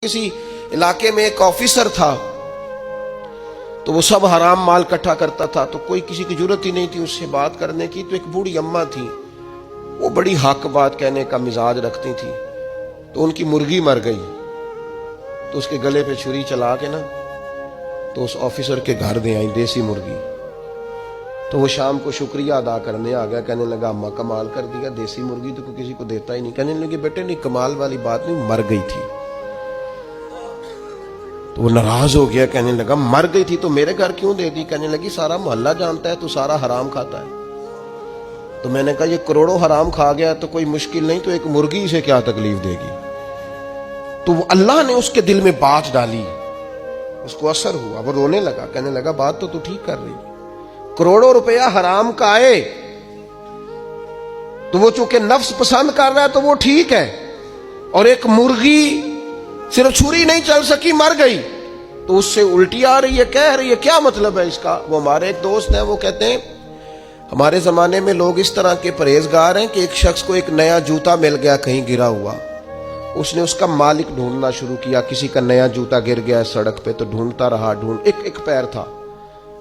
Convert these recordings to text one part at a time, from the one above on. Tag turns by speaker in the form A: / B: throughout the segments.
A: کسی علاقے میں ایک آفیسر تھا تو وہ سب حرام مال اکٹھا کرتا تھا، تو کوئی کسی کی ضرورت ہی نہیں تھی اس سے بات کرنے کی۔ تو ایک بوڑھی اماں تھی، وہ بڑی حق بات کہنے کا مزاج رکھتی تھی، تو ان کی مرغی مر گئی، تو اس کے گلے پہ چھری چلا کے نا تو اس آفیسر کے گھر دے آئی دیسی مرغی۔ تو وہ شام کو شکریہ ادا کرنے آ گیا، کہنے لگا اماں کمال کر دیا، دیسی مرغی تو کسی کو دیتا ہی نہیں۔ کہنے لگے بیٹے نہیں، کمال والی بات نہیں، مر گئی تھی۔ تو وہ ناراض ہو گیا، کہنے لگا مر گئی تھی تو میرے گھر کیوں دے دی؟ کہنے لگی سارا محلہ جانتا ہے تو سارا حرام کھاتا ہے۔ تو میں نے کہا یہ کروڑوں حرام کھا گیا تو کوئی مشکل نہیں، تو ایک مرغی سے کیا تکلیف دے گی؟ تو وہ اللہ نے اس کے دل میں بات ڈالی، اس کو اثر ہوا، وہ رونے لگا، کہنے لگا بات تو ٹھیک کر رہی، کروڑوں روپیہ حرام کا آئے تو وہ چونکہ نفس پسند کر رہا ہے تو وہ ٹھیک ہے، اور ایک مرغی صرف چھری نہیں چل سکی، مر گئی، تو اس سے الٹی آ رہی ہے، کہہ رہی ہے کیا مطلب ہے اس کا؟ وہ ہمارے ایک دوست ہیں، وہ کہتے ہیں ہمارے زمانے میں لوگ اس طرح کے پرہیزگار ہیں کہ ایک شخص کو ایک نیا جوتا مل گیا کہیں گرا ہوا، اس نے اس کا مالک ڈھونڈنا شروع کیا، کسی کا نیا جوتا گر گیا سڑک پہ تو ڈھونڈتا رہا، ایک پیر تھا،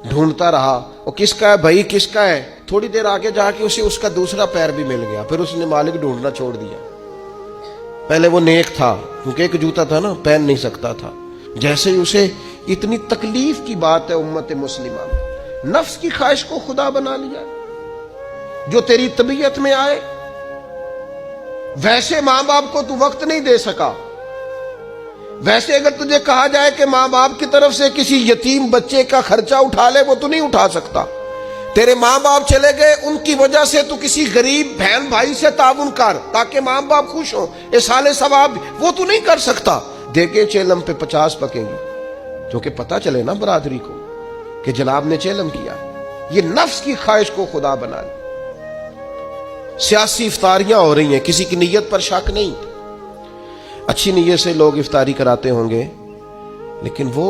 A: ڈھونڈتا رہا، وہ کس کا ہے بھائی کس کا ہے؟ تھوڑی دیر آگے جا کے اسے اس کا دوسرا پیر بھی مل گیا، پھر اس نے مالک ڈھونڈنا چھوڑ دیا۔ پہلے وہ نیک تھا کیونکہ ایک جوتا تھا نا، پہن نہیں سکتا تھا، جیسے ہی اسے اتنی تکلیف کی بات ہے امت مسلمہ میں، نفس کی خواہش کو خدا بنا لیا، جو تیری طبیعت میں آئے ویسے ماں باپ کو تو وقت نہیں دے سکا، ویسے اگر تجھے کہا جائے کہ ماں باپ کی طرف سے کسی یتیم بچے کا خرچہ اٹھا لے، وہ تو نہیں اٹھا سکتا۔ تیرے ماں باپ چلے گئے، ان کی وجہ سے تو کسی غریب بہن بھائی سے تعاون کر تاکہ ماں باپ خوش ہوں، احسان ثواب وہ تو نہیں کر سکتا۔ دیکھیں چیلم پہ 50 پکیں گی، جو کہ پتہ چلے نا برادری کو کہ جناب نے چیلم کیا۔ یہ نفس کی خواہش کو خدا بنا لی۔ سیاسی افطاریاں ہو رہی ہیں، کسی کی نیت پر شک نہیں، اچھی نیت سے لوگ افطاری کراتے ہوں گے، لیکن وہ